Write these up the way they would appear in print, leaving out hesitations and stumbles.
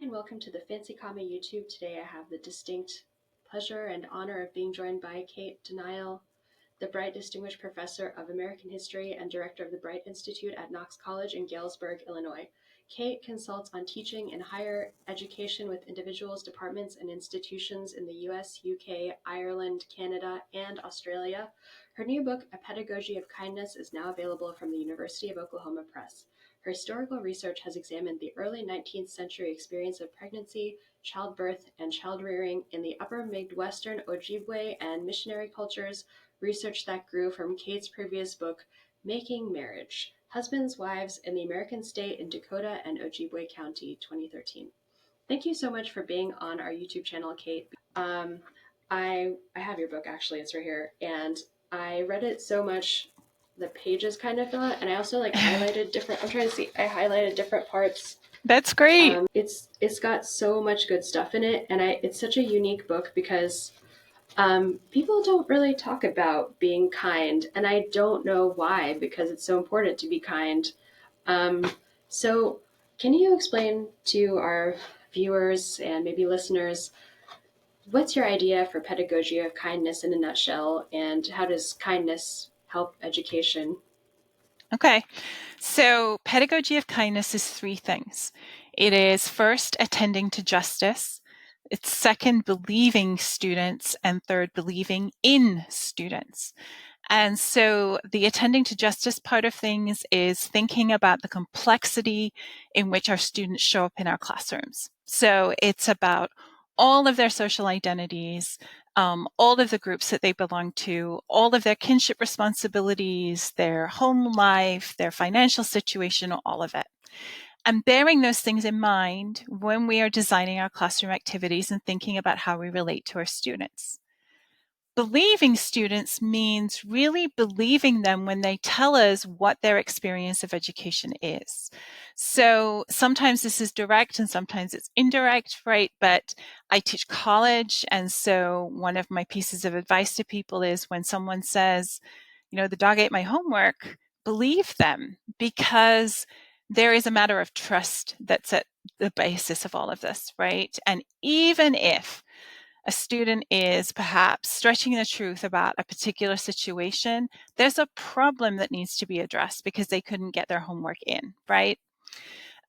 and welcome to the Fancy Comma YouTube. Today I have the distinct pleasure and honor of being joined by Cate Denial, the Bright Distinguished Professor of American History and Director of the Bright Institute at Knox College in Galesburg, Illinois. Cate consults on teaching in higher education with individuals, departments, and institutions in the US, UK, Ireland, Canada, and Australia. Her new book, A Pedagogy of Kindness, is now available from the University of Oklahoma Press. Her historical research has examined the early 19th century experience of pregnancy, childbirth, and child-rearing in the Upper Midwestern Ojibwe and missionary cultures, research that grew from Cate's previous book, Making Marriage: Husbands, Wives, in the American State in Dakota and Ojibwe Country, 2013. Thank you so much for being on our YouTube channel, Cate. I have your book, actually, it's right here, and I read it so much the pages kind of fell out, and I also highlighted different, I highlighted different parts. That's great. It's got so much good stuff in it, and it's such a unique book because people don't really talk about being kind, and I don't know why, because it's so important to be kind. So can you explain to our viewers and maybe listeners, what's your idea for pedagogy of kindness in a nutshell, and how does kindness help education? Okay. So pedagogy of kindness is three things. It is first, attending to justice. It's second, believing students. And third, believing in students. And so the attending to justice part of things is thinking about the complexity in which our students show up in our classrooms. So it's about all of their social identities, all of the groups that they belong to, all of their kinship responsibilities, their home life, their financial situation, all of it. And bearing those things in mind when we are designing our classroom activities and thinking about how we relate to our students. Believing students means really believing them when they tell us what their experience of education is. So sometimes this is direct and sometimes it's indirect, right? But I teach college, and so one of my pieces of advice to people is when someone says, the dog ate my homework, believe them, because there is a matter of trust that's at the basis of all of this, right? And even if a student is perhaps stretching the truth about a particular situation, there's a problem that needs to be addressed because they couldn't get their homework in, right?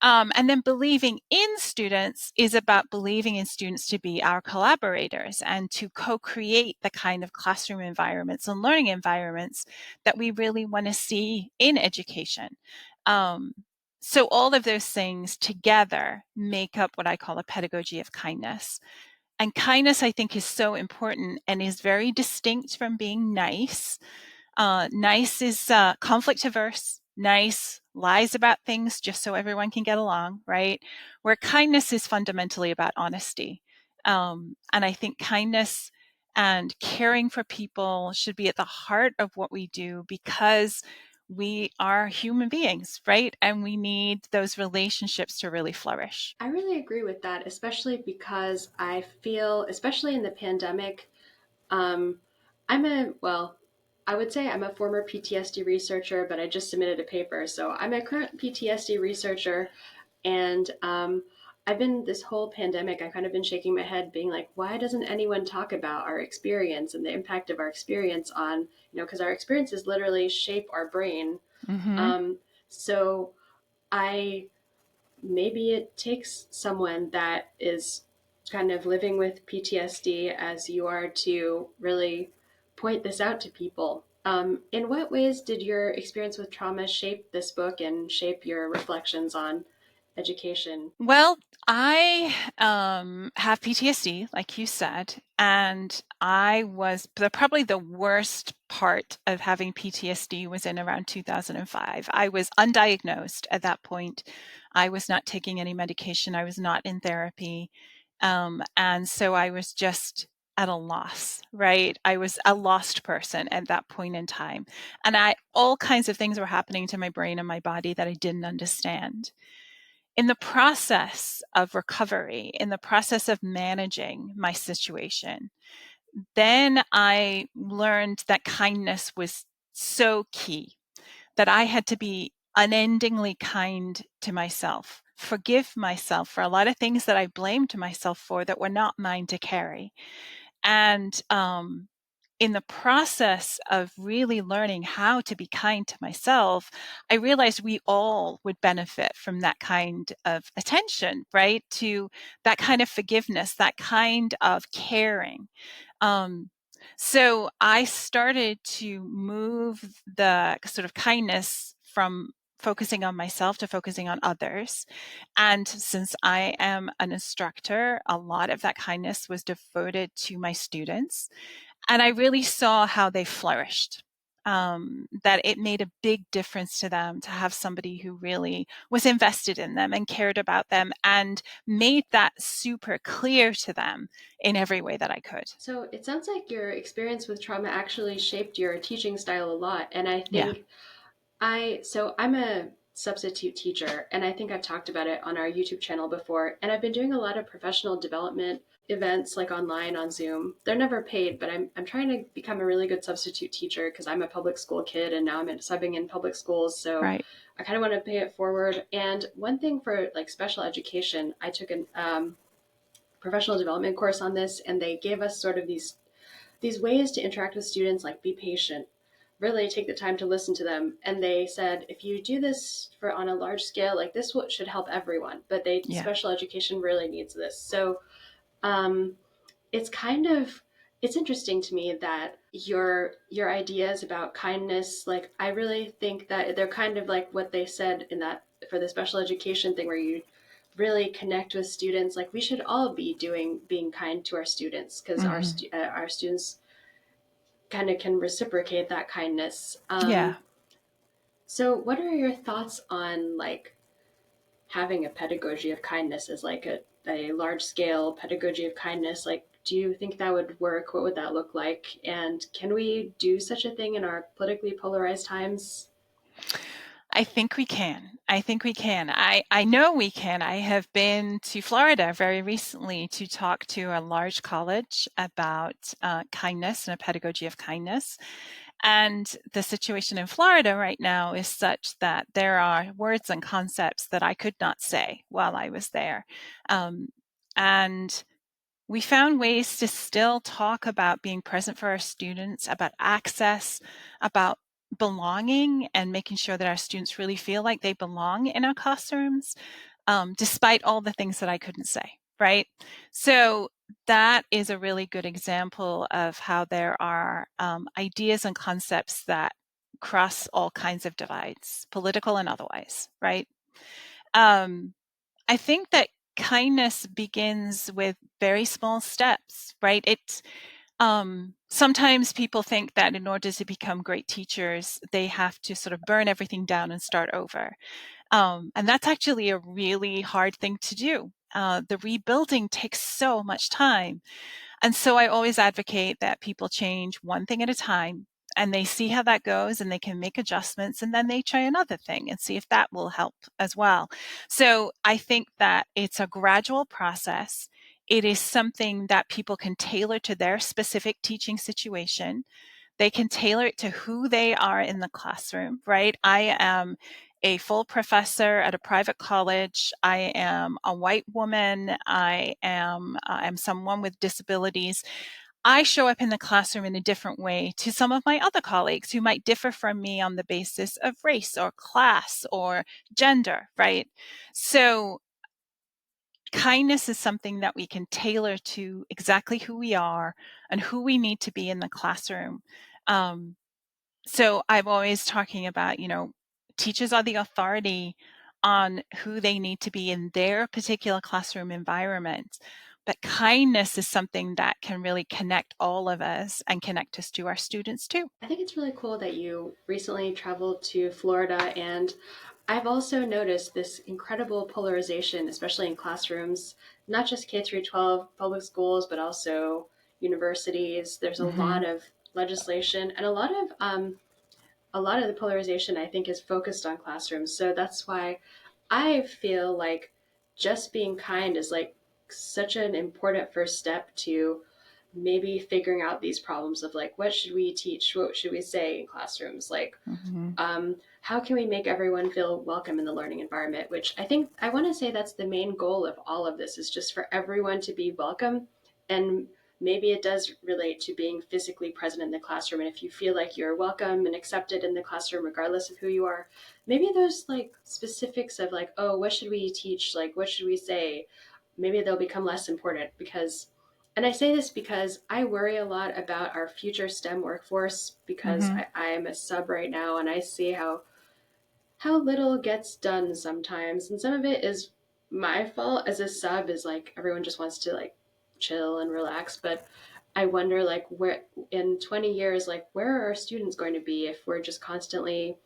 And then believing in students is about believing in students to be our collaborators and to co-create the kind of classroom environments and learning environments that we really want to see in education. So all of those things together make up what I call a pedagogy of kindness. And kindness, I think, is so important and is very distinct from being nice. Nice is conflict averse. Nice lies about things just so everyone can get along, right? Where kindness is fundamentally about honesty. And I think kindness and caring for people should be at the heart of what we do, because we are human beings, right? And we need those relationships to really flourish. I really agree with that, especially because I feel, especially in the pandemic, I would say I'm a former PTSD researcher, but I just submitted a paper. So I'm a current PTSD researcher, and I've been, this whole pandemic, I've kind of been shaking my head being like, why doesn't anyone talk about our experience and the impact of our experience on, because our experiences literally shape our brain. Mm-hmm. So maybe it takes someone that is kind of living with PTSD as you are to really point this out to people. In what ways did your experience with trauma shape this book and shape your reflections on education? Well, I have PTSD, like you said, and probably the worst part of having PTSD was in around 2005. I was undiagnosed at that point. I was not taking any medication. I was not in therapy. And so I was just at a loss, right? I was a lost person at that point in time. And all kinds of things were happening to my brain and my body that I didn't understand. In the process of recovery, in the process of managing my situation, then I learned that kindness was so key, that I had to be unendingly kind to myself forgive myself for a lot of things that I blamed myself for that were not mine to carry. And in the process of really learning how to be kind to myself, I realized we all would benefit from that kind of attention, right? To that kind of forgiveness, that kind of caring. Um, so I started to move the sort of kindness from focusing on myself to focusing on others. And since I am an instructor, a lot of that kindness was devoted to my students. And I really saw how they flourished. That it made a big difference to them to have somebody who really was invested in them and cared about them and made that super clear to them in every way that I could. So it sounds like your experience with trauma actually shaped your teaching style a lot. And I Yeah. think I'm a substitute teacher, and I think I've talked about it on our YouTube channel before. And I've been doing a lot of professional development events like online on Zoom. They're never paid, but I'm trying to become a really good substitute teacher because I'm a public school kid and now I'm subbing in public schools. So Right. I kind of want to pay it forward. And one thing for like special education, I took a professional development course on this, and they gave us sort of these ways to interact with students, like be patient, really take the time to listen to them. And they said, if you do this for on a large scale, like this should help everyone, but Yeah. special education really needs this. So um, it's kind of, it's interesting to me that your ideas about kindness, like I really think that they're kind of like what they said in that for the special education thing, where you really connect with students. Like we should all be being kind to our students, because Mm-hmm. our students kind of can reciprocate that kindness. Yeah. So what are your thoughts on like having a pedagogy of kindness as like a large scale pedagogy of kindness? Like, do you think that would work? What would that look like? And can we do such a thing in our politically polarized times? I think we can. I think we can. I know we can. I have been to Florida very recently to talk to a large college about kindness and a pedagogy of kindness. And the situation in Florida right now is such that there are words and concepts that I could not say while I was there. Um, and we found ways to still talk about being present for our students, about access, about belonging, and making sure that our students really feel like they belong in our classrooms, despite all the things that I couldn't say, right? So that is a really good example of how there are ideas and concepts that cross all kinds of divides, political and otherwise, right? Um, I think that kindness begins with very small steps, right? It's sometimes people think that in order to become great teachers, they have to sort of burn everything down and start over. And that's actually a really hard thing to do. The rebuilding takes so much time. And so I always advocate that people change one thing at a time and they see how that goes and they can make adjustments and then they try another thing and see if that will help as well. So I think that it's a gradual process. It is something that people can tailor to their specific teaching situation. They can tailor it to who they are in the classroom, right? I am a full professor at a private college. I am a white woman. I'm someone with disabilities. I show up in the classroom in a different way to some of my other colleagues who might differ from me on the basis of race or class or gender, right? So kindness is something that we can tailor to exactly who we are and who we need to be in the classroom. Um, so I'm always talking about, teachers are the authority on who they need to be in their particular classroom environment. But kindness is something that can really connect all of us and connect us to our students too. I think it's really cool that you recently traveled to Florida, and I've also noticed this incredible polarization, especially in classrooms, not just K through 12 public schools, but also universities. There's a Mm-hmm. lot of legislation, and a lot of the polarization I think is focused on classrooms. So that's why I feel like just being kind is like such an important first step to maybe figuring out these problems of like, what should we teach, what should we say in classrooms, like Mm-hmm. how can we make everyone feel welcome in the learning environment, which I think I want to say that's the main goal of all of this, is just for everyone to be welcome. And maybe it does relate to being physically present in the classroom. And if you feel like you're welcome and accepted in the classroom, regardless of who you are, maybe those like specifics of like, oh, what should we teach? Like, what should we say? Maybe they'll become less important because, and I say this because I worry a lot about our future STEM workforce, because Mm-hmm. I am a sub right now and I see how little gets done sometimes. And some of it is my fault as a sub, is like everyone just wants to like chill and relax. But I wonder like where in 20 years, like where are our students going to be if we're just constantly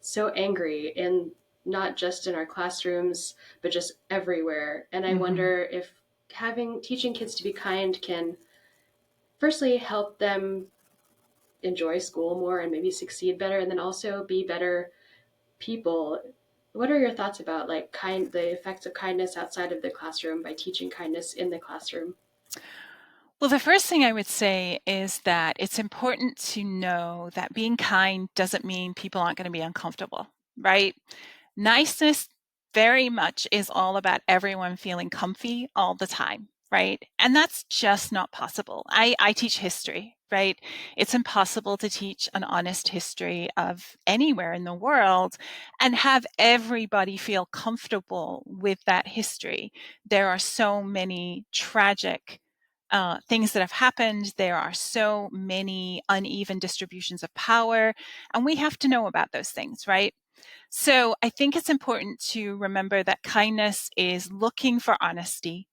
so angry, and not just in our classrooms, but just everywhere. And I Mm-hmm. wonder if having teaching kids to be kind can firstly help them enjoy school more and maybe succeed better, and then also be better people. What are your thoughts about like the effects of kindness outside of the classroom by teaching kindness in the classroom? Well, the first thing I would say is that it's important to know that being kind doesn't mean people aren't going to be uncomfortable, right? Niceness very much is all about everyone feeling comfy all the time, right? And that's just not possible. I teach history, right? It's impossible to teach an honest history of anywhere in the world and have everybody feel comfortable with that history. There are so many tragic things that have happened. There are so many uneven distributions of power, and we have to know about those things, right? So I think it's important to remember that kindness is looking for honesty,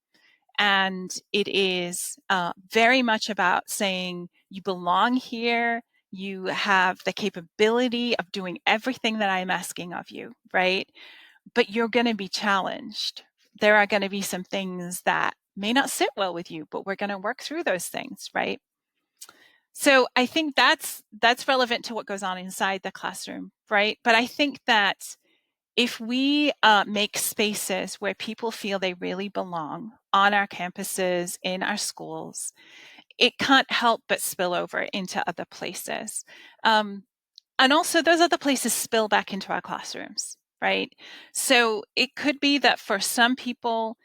and it is very much about saying you belong here. You have the capability of doing everything that I'm asking of you, right? But you're going to be challenged. There are going to be some things that may not sit well with you, but we're going to work through those things, right? So I think that's relevant to what goes on inside the classroom, right? But I think that if we make spaces where people feel they really belong on our campuses, in our schools, it can't help but spill over into other places. Um, and also, those other places spill back into our classrooms, right? So it could be that for some people,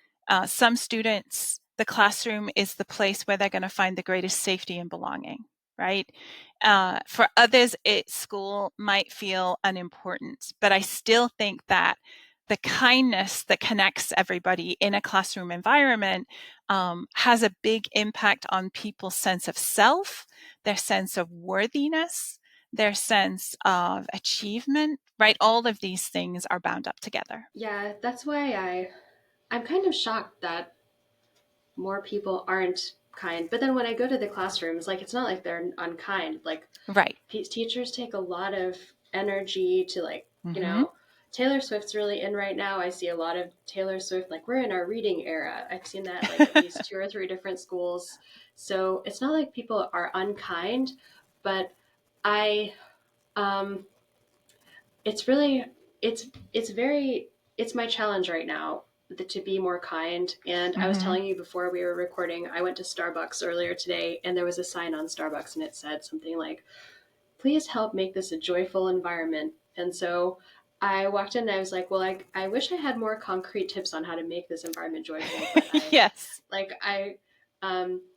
some students, the classroom is the place where they're going to find the greatest safety and belonging, right? For others, school might feel unimportant, but I still think that the kindness that connects everybody in a classroom environment has a big impact on people's sense of self, their sense of worthiness, their sense of achievement, right? All of these things are bound up together. Yeah, that's why I'm kind of shocked that more people aren't kind. But then when I go to the classrooms, like it's not like they're unkind. Like Right. teachers take a lot of energy to like, you Mm-hmm. know, Taylor Swift's really in right now. I see a lot of Taylor Swift, like we're in our reading era. I've seen that like at least two or three different schools. So it's not like people are unkind, but I um it's really it's very it's my challenge right now to be more kind. And I was Mm-hmm. telling you before we were recording, I went to Starbucks earlier today and there was a sign on Starbucks and it said something like, please help make this a joyful environment. And so I walked in and I was like, well, I wish I had more concrete tips on how to make this environment joyful, but Yes.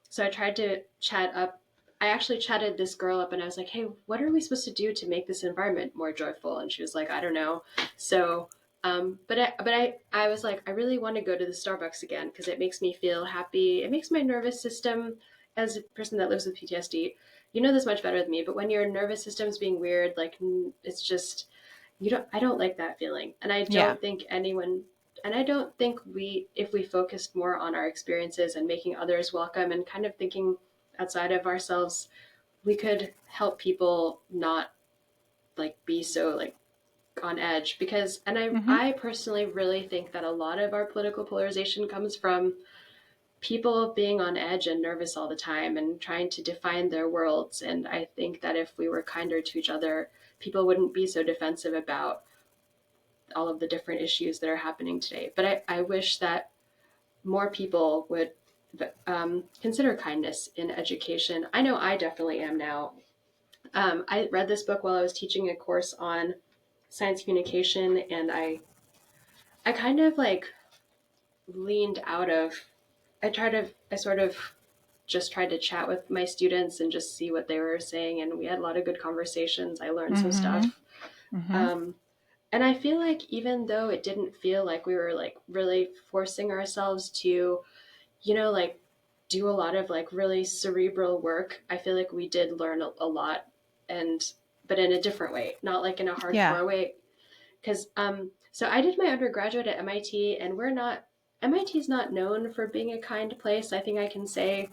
so I tried to chat up. I actually chatted this girl up and I was like, hey, what are we supposed to do to make this environment more joyful? And she was like, I don't know. So, I was like, I really want to go to the Starbucks again because it makes me feel happy. It makes my nervous system, as a person that lives with PTSD, you know this much better than me, but when your nervous system's being weird, like it's just I don't like that feeling. And Yeah. I don't think if we focused more on our experiences and making others welcome and kind of thinking outside of ourselves, we could help people not like be so like on edge. Because and Mm-hmm. I personally really think that a lot of our political polarization comes from people being on edge and nervous all the time and trying to define their worlds. And I think that if we were kinder to each other, people wouldn't be so defensive about all of the different issues that are happening today. But I wish that more people would consider kindness in education. I know I definitely am now. I read this book while I was teaching a course on science communication, and I kind of like leaned out of I sort of just tried to chat with my students and just see what they were saying, and we had a lot of good conversations. I learned some Mm-hmm. stuff. Mm-hmm. Um, and I feel like even though it didn't feel like we were like really forcing ourselves to, like do a lot of like really cerebral work, I feel like we did learn a lot, and but in a different way, not like in a Yeah. hardcore way. Because so I did my undergraduate at MIT, and MIT is not known for being a kind place, I think I can say.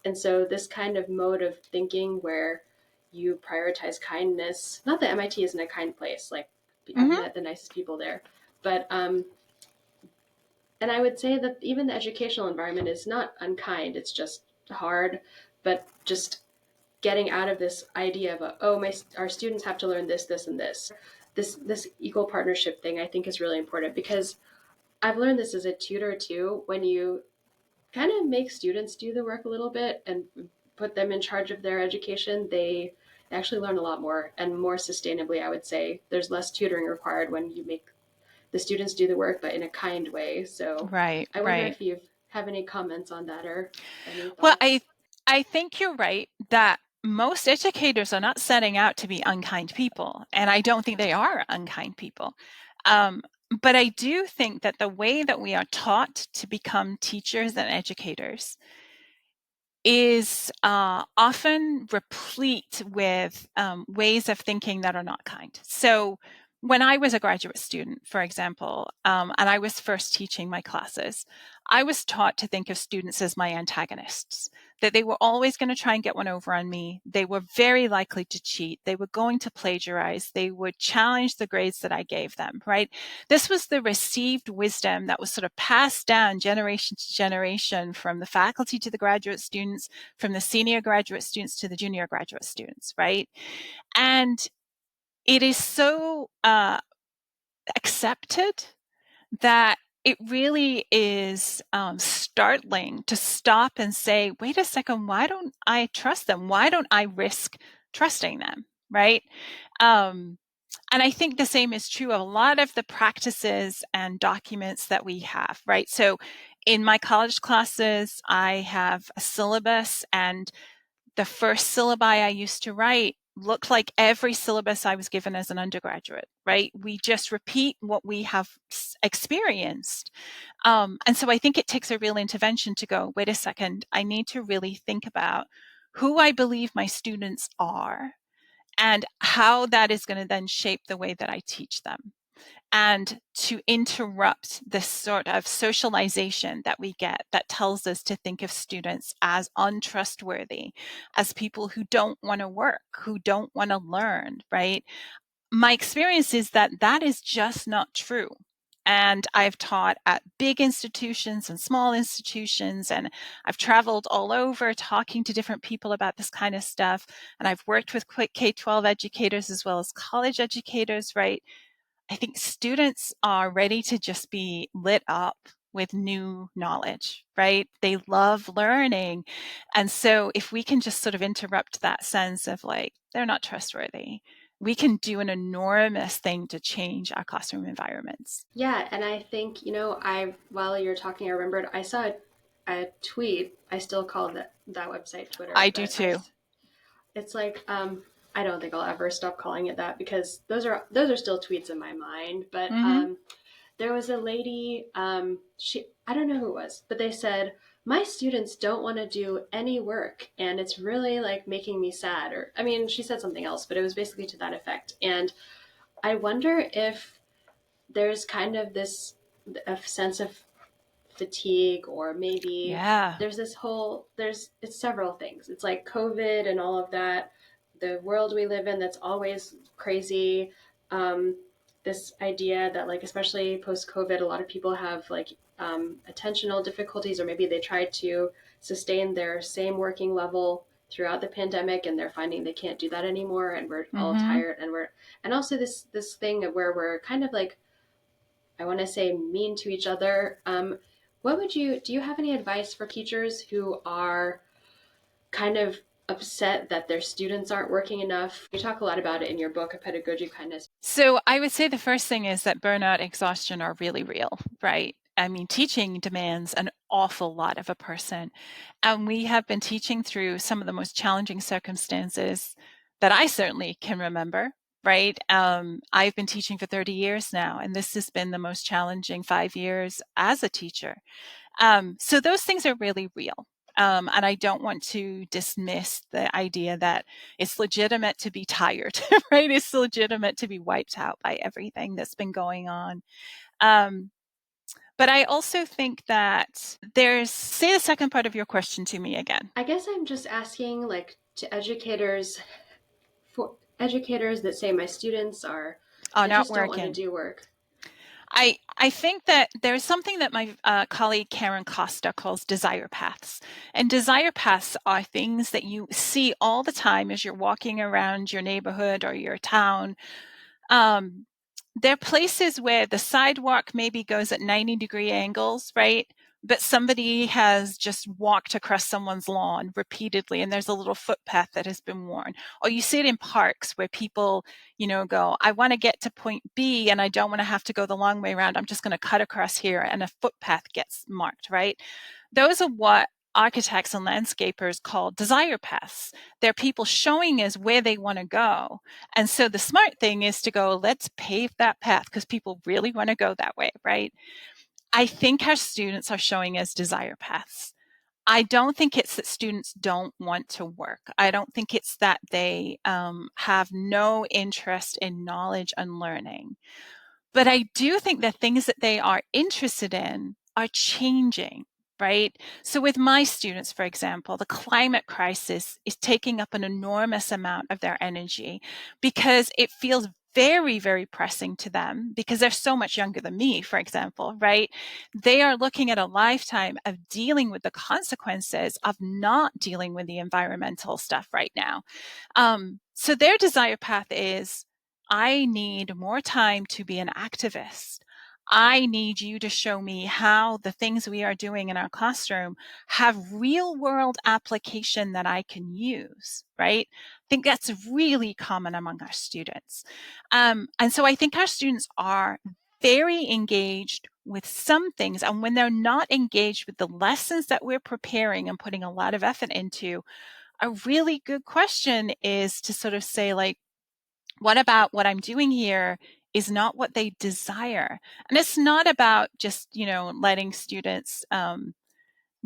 And so this kind of mode of thinking where you prioritize kindness, not that MIT isn't a kind place, like I've Mm-hmm. met the nicest people there, but and I would say that even the educational environment is not unkind, it's just hard, but just getting out of this idea of our students have to learn this and this equal partnership thing, I think is really important, because I've learned this as a tutor too. When you kind of make students do the work a little bit and put them in charge of their education, they actually learn a lot more and more sustainably, I would say. There's less tutoring required when you make the students do the work, but in a kind way. So Right. I wonder Right. if you have any comments on that or any Well, thoughts. I think you're right that most educators are not setting out to be unkind people, and I don't think they are unkind people. Um, but I do think that the way that we are taught to become teachers and educators is often replete with ways of thinking that are not kind. So when I was a graduate student, for example, and I was first teaching my classes, I was taught to think of students as my antagonists, that they were always going to try and get one over on me. They were very likely to cheat. They were going to plagiarize. They would challenge the grades that I gave them, right? This was the received wisdom that was sort of passed down generation to generation from the faculty to the graduate students, from the senior graduate students to the junior graduate students, right? And it is so accepted that it really is startling to stop and say, wait a second, why don't I trust them? Why don't I risk trusting them? Right. And I think the same is true of a lot of the practices and documents that we have, right? So in my college classes, I have a syllabus, and the first syllabi I used to write looked like every syllabus I was given as an undergraduate, right? We just repeat what we have experienced. And so I think it takes a real intervention to go, wait a second, I need to really think about who I believe my students are and how that is going to then shape the way that I teach them, and to interrupt this sort of socialization that we get that tells us to think of students as untrustworthy, as people who don't want to work, who don't want to learn, right? My experience is that that is just not true. And I've taught at big institutions and small institutions, and I've traveled all over talking to different people about this kind of stuff. And I've worked with K-12 educators as well as college educators, right? I think students are ready to just be lit up with new knowledge, right? They love learning. And so if we can just sort of interrupt that sense of like, they're not trustworthy, we can do an enormous thing to change our classroom environments. Yeah, and I think, while you're talking, I remembered I saw a tweet. I still call that website Twitter, I do but too. it's like I don't think I'll ever stop calling it that, because those are still tweets in my mind. But Mm-hmm. there was a lady, she I don't know who it was, but they said, my students don't want to do any work, and it's really like making me sad. Or I mean, she said something else, but it was basically to that effect. And I wonder if there's kind of this a sense of fatigue, or maybe Yeah. it's several things. It's like COVID and all of that, the world we live in that's always crazy. um, this idea that, like, especially post COVID, a lot of people have like attentional difficulties, or maybe they tried to sustain their same working level throughout the pandemic, and they're finding they can't do that anymore, and we're all Mm-hmm. tired, and also this thing where we're kind of like, I want to say, mean to each other. Do you have any advice for teachers who are kind of upset that their students aren't working enough? You talk a lot about it in your book, A Pedagogy of Kindness. So I would say the first thing is that burnout, exhaustion are really real, right? I mean, teaching demands an awful lot of a person. And we have been teaching through some of the most challenging circumstances that I certainly can remember, right? I've been teaching for 30 years now, and this has been the most challenging 5 years as a teacher. So those things are really real. And I don't want to dismiss the idea that it's legitimate to be tired, right? It's legitimate to be wiped out by everything that's been going on. Um, but I also think that say the second part of your question to me again. I guess I'm just asking, like, to educators, for educators that say my students are, Oh, they not just don't want to working. do work. I think that there's something that my colleague Karen Costa calls desire paths. And desire paths are things that you see all the time as you're walking around your neighborhood or your town. Um, they're places where the sidewalk maybe goes at 90-degree angles, right? But somebody has just walked across someone's lawn repeatedly, and there's a little footpath that has been worn. Or you see it in parks where people, go, I want to get to point B and I don't want to have to go the long way around. I'm just going to cut across here, and a footpath gets marked, right? Those are what architects and landscapers call desire paths. They're people showing us where they want to go. And so the smart thing is to go, let's pave that path because people really want to go that way, right? I think our students are showing us desire paths. I don't think it's that students don't want to work. I don't think it's that they have no interest in knowledge and learning. But I do think the things that they are interested in are changing, right? So with my students, for example, the climate crisis is taking up an enormous amount of their energy because it feels very, very pressing to them because they're so much younger than me, for example, right? They are looking at a lifetime of dealing with the consequences of not dealing with the environmental stuff right now. So their desire path is, I need more time to be an activist. I need you to show me how the things we are doing in our classroom have real world application that I can use, right? I think that's really common among our students. And so I think our students are very engaged with some things. And when they're not engaged with the lessons that we're preparing and putting a lot of effort into, a really good question is to sort of say, like, what about what I'm doing here is not what they desire? And it's not about just, letting students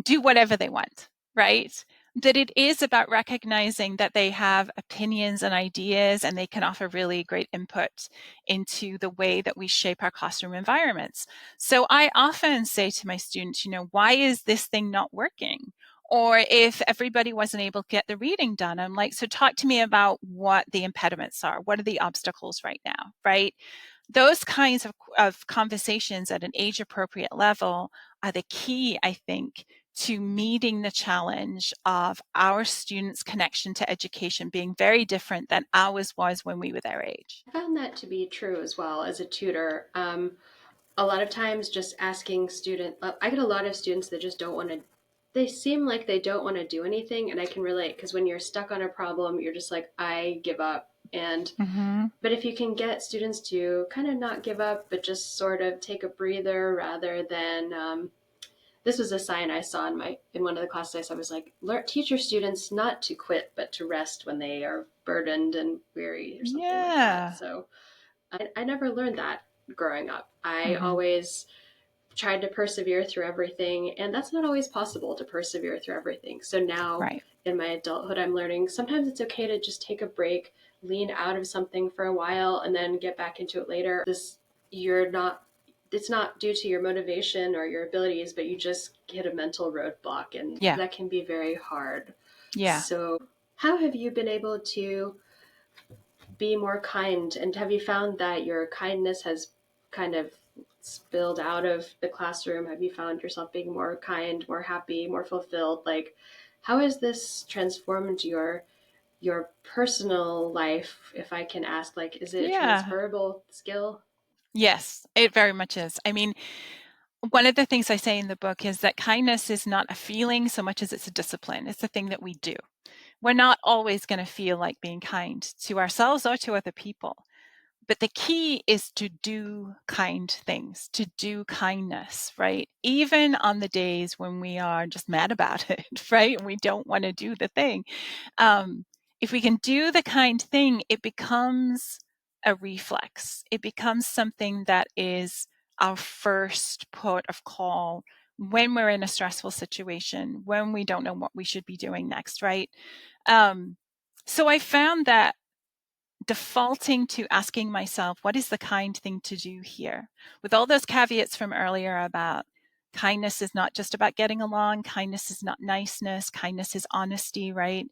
do whatever they want, right? That it is about recognizing that they have opinions and ideas and they can offer really great input into the way that we shape our classroom environments. So I often say to my students, why is this thing not working? Or if everybody wasn't able to get the reading done, I'm like, so talk to me about what the impediments are. What are the obstacles right now, right? Those kinds of conversations at an age appropriate level are the key, I think, to meeting the challenge of our students' connection to education being very different than ours was when we were their age. I found that to be true as well as a tutor. A lot of times just asking I get a lot of students that just don't want to, they seem like they don't want to do anything. And I can relate because when you're stuck on a problem, you're just like, I give up. And, Mm-hmm. but if you can get students to kind of not give up, but just sort of take a breather rather than, this was a sign I saw in one of the classes. I was like, teach your students not to quit, but to rest when they are burdened and weary or something like that. Yeah. So I never learned that growing up. I Mm-hmm. always tried to persevere through everything, and that's not always possible to persevere through everything. So now Right. in my adulthood, I'm learning sometimes it's okay to just take a break, lean out of something for a while, and then get back into it later. You're not, it's not due to your motivation or your abilities, but you just hit a mental roadblock, and Yeah. that can be very hard. Yeah. So, how have you been able to be more kind? And have you found that your kindness has kind of spilled out of the classroom? Have you found yourself being more kind, more happy, more fulfilled? Like, how has this transformed your personal life, if I can ask? Like, is it a Yeah. transferable skill? Yes, it very much is. I mean, one of the things I say in the book is that kindness is not a feeling so much as it's a discipline. It's a thing that we do. we're not always going to feel like being kind to ourselves or to other people. But the key is to do kind things, to do kindness, right? Even on the days when we are just mad about it, right? And we don't want to do the thing. If we can do the kind thing, it becomes a reflex. It becomes something that is our first port of call when we're in a stressful situation, when we don't know what we should be doing next, right? So I found that defaulting to asking myself, what is the kind thing to do here? With all those caveats from earlier about kindness is not just about getting along, kindness is not niceness, kindness is honesty, right?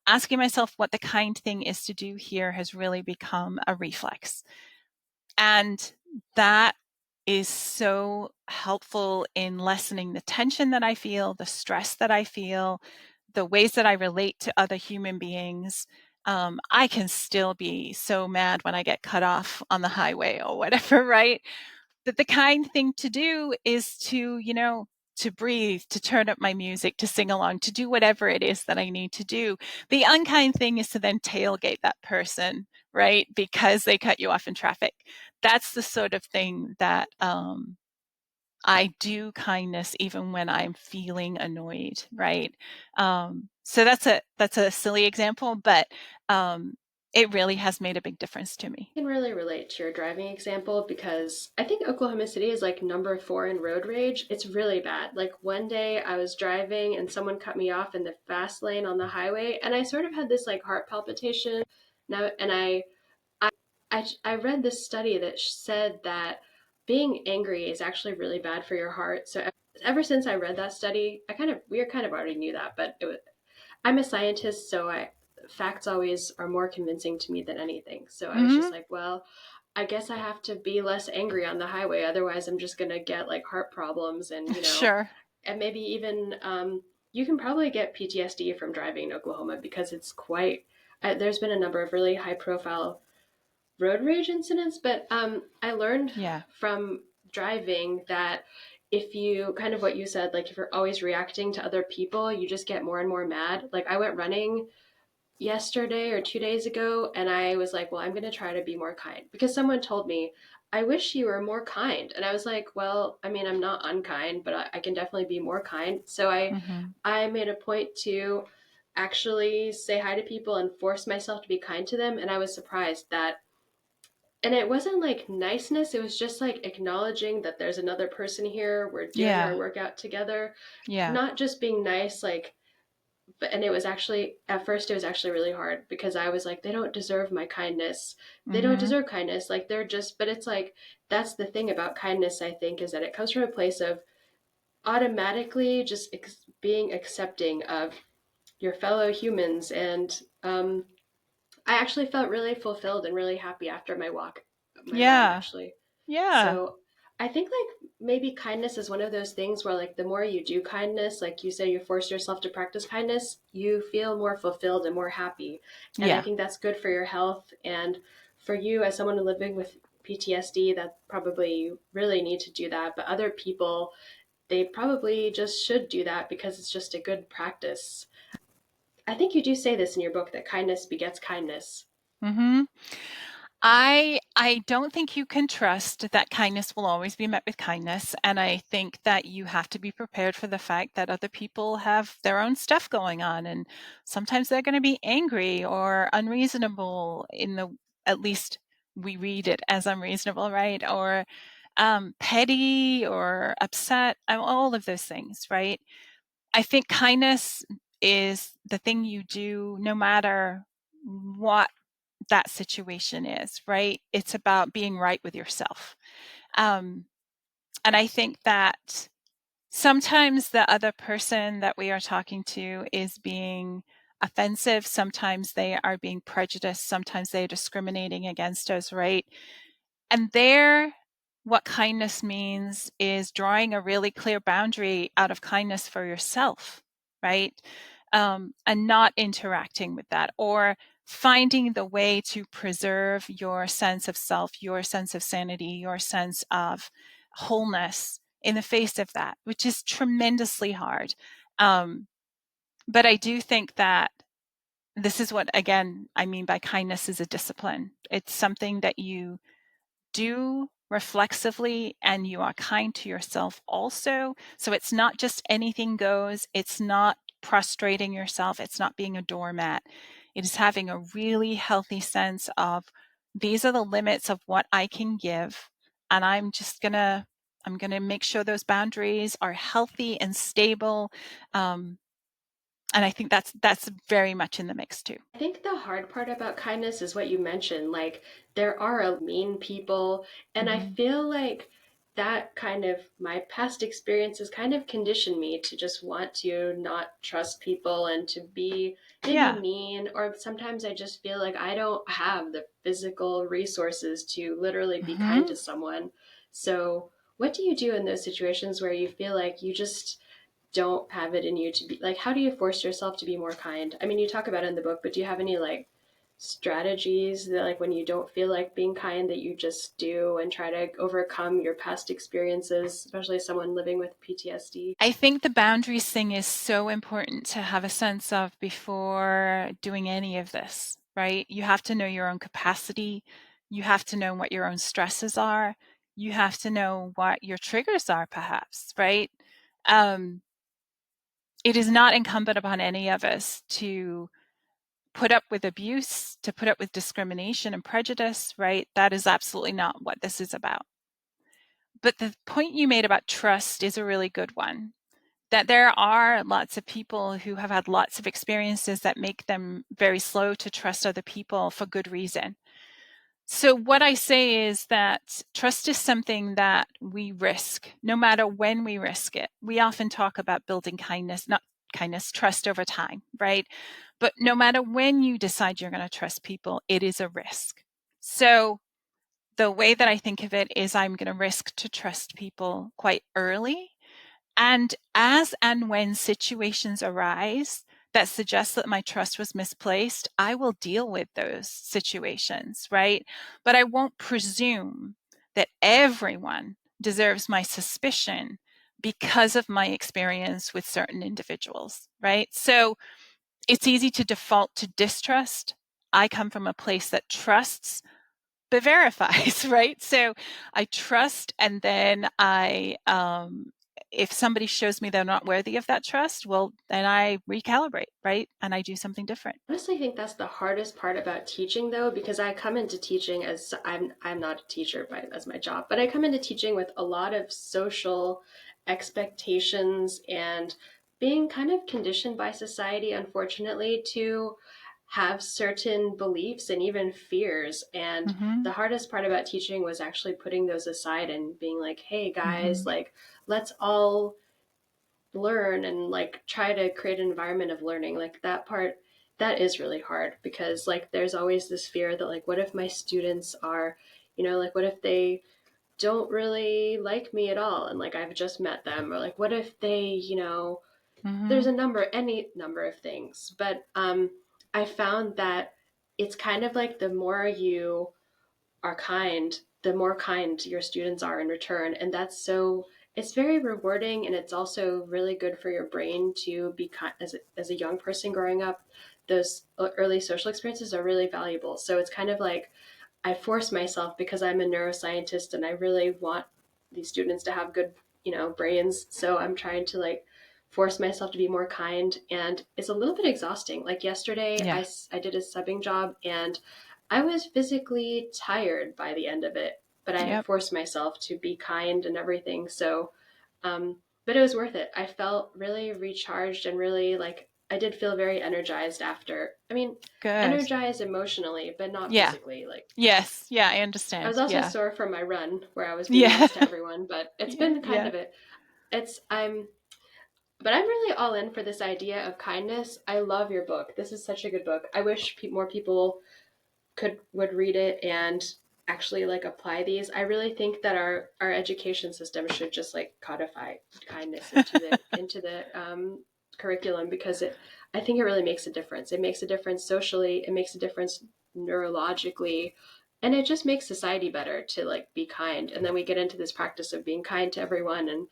Asking myself what the kind thing is to do here has really become a reflex. And that is so helpful in lessening the tension that I feel, the stress that I feel, the ways that I relate to other human beings. I can still be so mad when I get cut off on the highway or whatever, right? But the kind thing to do is to, to breathe, to turn up my music, to sing along, to do whatever it is that I need to do. The unkind thing is to then tailgate that person, right? Because they cut you off in traffic. That's the sort of thing that I do kindness even when I'm feeling annoyed, right? So that's a silly example, but it really has made a big difference to me. I can really relate to your driving example because I think Oklahoma City is like number 4 in road rage. It's really bad. Like one day I was driving and someone cut me off in the fast lane on the highway, and I sort of had this like heart palpitation. Now, and I read this study that said that being angry is actually really bad for your heart. So ever since I read that study, we kind of already knew that, but I'm a scientist, so I facts always are more convincing to me than anything. So I was just Mm-hmm. like, well, I guess I have to be less angry on the highway. Otherwise, I'm just going to get like heart problems and, Sure. and maybe even you can probably get PTSD from driving in Oklahoma because it's quite, there's been a number of really high profile road rage incidents, but I learned Yeah. from driving that if you kind of what you said, like if you're always reacting to other people, you just get more and more mad. Like I went running yesterday or 2 days ago, and I was like, well, I'm going to try to be more kind because someone told me, I wish you were more kind. And I was like, well, I mean, I'm not unkind, but I can definitely be more kind. So Mm-hmm. I made a point to actually say hi to people and force myself to be kind to them. And I was surprised that and it wasn't like niceness, it was just like acknowledging that there's another person here, we're doing our Yeah. workout together, Yeah. not just being nice like but and it was actually at first it was actually really hard because I was like they don't deserve my kindness. They don't Mm-hmm. deserve kindness. Like they're just but it's like that's the thing about kindness I think is that it comes from a place of automatically just being accepting of your fellow humans and I actually felt really fulfilled and really happy after my walk, my run Yeah. actually. Yeah. So I think like maybe kindness is one of those things where like the more you do kindness, like you say, you force yourself to practice kindness, you feel more fulfilled and more happy. And I Yeah. think that's good for your health and for you as someone living with PTSD, that probably you really need to do that. But other people, they probably just should do that because it's just a good practice. I think you do say this in your book that kindness begets kindness. Mm-hmm. I don't think you can trust that kindness will always be met with kindness, and I think that you have to be prepared for the fact that other people have their own stuff going on, and sometimes they're going to be angry or unreasonable in the at least we read it as unreasonable, right? Or petty or upset, all of those things, right? I think kindness is the thing you do no matter what that situation is, right? It's about being right with yourself. Um, and I think that sometimes the other person that we are talking to is being offensive. Sometimes they are being prejudiced. Sometimes they're discriminating against us, right? And there, what kindness means is drawing a really clear boundary out of kindness for yourself, right? And not interacting with that or finding the way to preserve your sense of self, your sense of sanity, your sense of wholeness in the face of that, which is tremendously hard. But I do think that this is what, again, I mean by kindness is a discipline. It's something that you do reflexively, and you are kind to yourself also. So it's not just anything goes. It's not prostrating yourself. It's not being a doormat. It is having a really healthy sense of, these are the limits of what I can give. And I'm gonna make sure those boundaries are healthy and stable. And I think that's very much in the mix too. I think the hard part about kindness is what you mentioned. Like, there are mean people, and I Mm-hmm. feel like that kind of my past experiences kind of conditioned me to just want to not trust people and to be maybe Yeah. mean, or sometimes I just feel like I don't have the physical resources to literally be kind Mm-hmm. to someone. So, what do you do in those situations where you feel like you just don't have it in you to be like, how do you force yourself to be more kind? I mean, you talk about it in the book, but do you have any like strategies that, like, when you don't feel like being kind, that you just do and try to overcome your past experiences, especially as someone living with PTSD? I think the boundaries thing is so important to have a sense of before doing any of this, right? You have to know your own capacity. You have to know what your own stresses are. You have to know what your triggers are, perhaps, right? Um, it is not incumbent upon any of us to put up with abuse, to put up with discrimination and prejudice, right? That is absolutely not what this is about. But the point you made about trust is a really good one. That there are lots of people who have had lots of experiences that make them very slow to trust other people for good reason. So, what I say is that trust is something that we risk, no matter when we risk it. We often talk about building kindness, not kindness, trust over time, right? But no matter when you decide you're going to trust people, it is a risk. So, the way that I think of it is I'm going to risk to trust people quite early, and as and when situations arise that suggest that my trust was misplaced, I will deal with those situations, right? But I won't presume that everyone deserves my suspicion because of my experience with certain individuals, right? So it's easy to default to distrust. I come from a place that trusts but verifies, right? So I trust, and then if somebody shows me they're not worthy of that trust, well, then I recalibrate, right? And I do something different. Honestly, I think that's the hardest part about teaching, though, because I come into teaching as I'm not a teacher by as my job, but I come into teaching with a lot of social expectations and being kind of conditioned by society, unfortunately, to have certain beliefs and even fears. And Mm-hmm. the hardest part about teaching was actually putting those aside and being like, hey Mm-hmm. guys, like, let's all learn and like try to create an environment of learning. Like, that part, that is really hard, because like there's always this fear that, like, what if my students are, like, what if they don't really like me at all and like I've just met them, or like what if they, Mm-hmm. there's any number of things. But I found that it's kind of like the more you are kind, the more kind your students are in return. And it's very rewarding, and it's also really good for your brain to be kind as a young person growing up. Those early social experiences are really valuable. So it's kind of like I force myself, because I'm a neuroscientist and I really want these students to have good, brains. So I'm trying to like force myself to be more kind, and it's a little bit exhausting. Like yesterday, Yeah. I did a subbing job, and I was physically tired by the end of it, but I had Yep. forced myself to be kind and everything. So, but it was worth it. I felt really recharged and really like I did feel very energized after. I mean, Good. energized emotionally, but not Yeah. physically. Like, Yes. Yeah, I I was understand. also Yeah. sore from my run where I was being Yeah. nice to everyone, but it's Yeah. been kind Yeah. of it. It's but I'm really all in for this idea of kindness. I love your book. This is such a good book. I wish more people would read it and actually like apply these. I really think that our education system should just like codify kindness into the curriculum, because I think it really makes a difference. It makes a difference socially. It makes a difference neurologically. And it just makes society better to like be kind. And then we get into this practice of being kind to everyone. And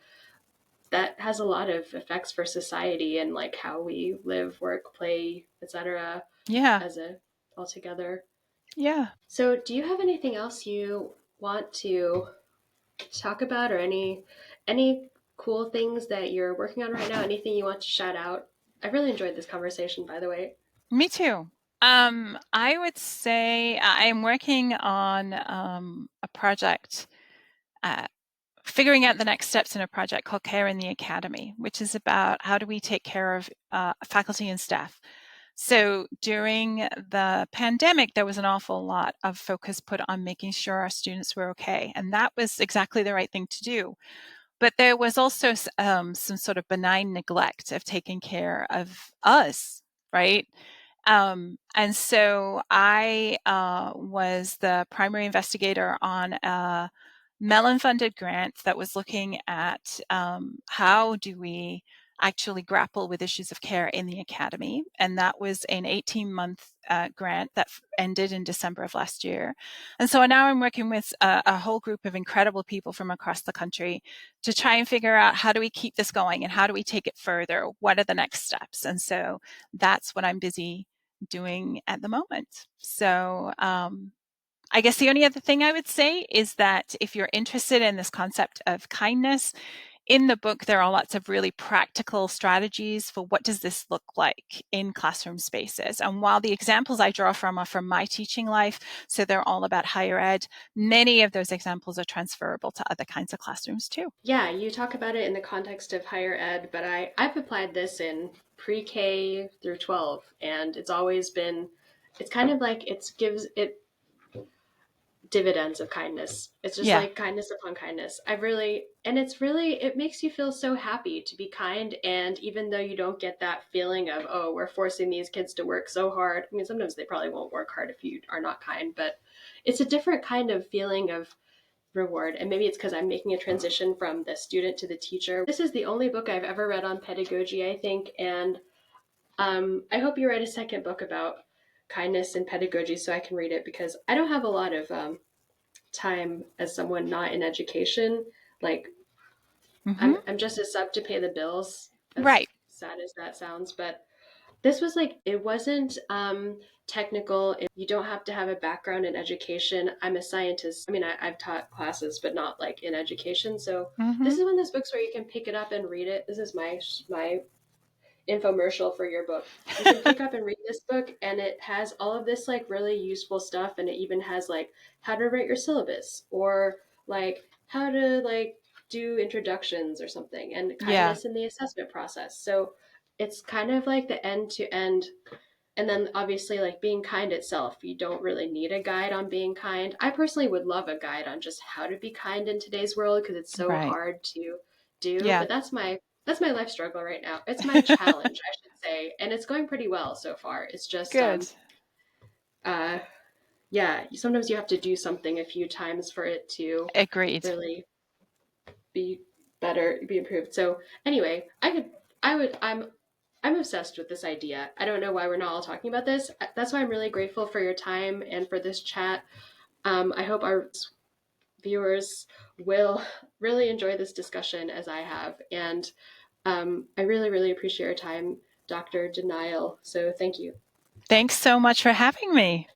that has a lot of effects for society and like how we live, work, play, etc. Yeah. as a altogether. Yeah. So, do you have anything else you want to talk about, or any cool things that you're working on right now? Anything you want to shout out? I really enjoyed this conversation, by the way. Me too. I would say I am working on a project, uh, figuring out the next steps in a project called Care in the Academy, which is about how do we take care of faculty and staff. So during the pandemic, there was an awful lot of focus put on making sure our students were okay. And that was exactly the right thing to do. But there was also some sort of benign neglect of taking care of us, right? And so I was the primary investigator on a Mellon-funded grant that was looking at how do we actually grapple with issues of care in the academy. And that was an 18-month grant that ended in December of last year. And so now I'm working with a whole group of incredible people from across the country to try and figure out how do we keep this going and how do we take it further? What are the next steps? And so that's what I'm busy doing at the moment. So I guess the only other thing I would say is that if you're interested in this concept of kindness, in the book, there are lots of really practical strategies for what does this look like in classroom spaces. And while the examples I draw from are from my teaching life, so they're all about higher ed, many of those examples are transferable to other kinds of classrooms too. Yeah, you talk about it in the context of higher ed, but I've applied this in pre-K through 12, and it's always been, it's kind of like it gives it dividends of kindness. It's just Yeah, like kindness upon kindness. It makes you feel so happy to be kind. And even though you don't get that feeling of, oh, we're forcing these kids to work so hard. I mean, sometimes they probably won't work hard if you are not kind, but it's a different kind of feeling of reward. And maybe it's because I'm making a transition from the student to the teacher. This is the only book I've ever read on pedagogy, I think. And I hope you write a second book about kindness and pedagogy so I can read it, because I don't have a lot of time as someone not in education. Like mm-hmm. I'm just a sub to pay the bills, as Right. sad as that sounds, but this was like, it wasn't technical. You don't have to have a background in education. I'm a scientist. I mean, I've taught classes, but not like in education. So Mm-hmm. this is one of those books where you can pick it up and read it. This is my infomercial for your book. You can pick up and read this book, and it has all of this like really useful stuff, and it even has like how to write your syllabus, or like how to like do introductions or something, and Yeah, kindness in the assessment process. So it's kind of like the end to end. And then obviously like being kind itself, you don't really need a guide on being kind. I personally would love a guide on just how to be kind in today's world, because it's so right. hard to do, Yeah. but that's my life struggle right now. It's my challenge, I should say, and it's going pretty well so far. It's just Good. uh yeah, sometimes you have to do something a few times for it to Agreed. really be better, be improved. So anyway, I'm obsessed with this idea. I don't know why we're not all talking about this. That's why I'm really grateful for your time and for this chat. I hope our viewers will really enjoy this discussion as I have. And I really, really appreciate your time, Dr. Denial. So thank you. Thanks so much for having me.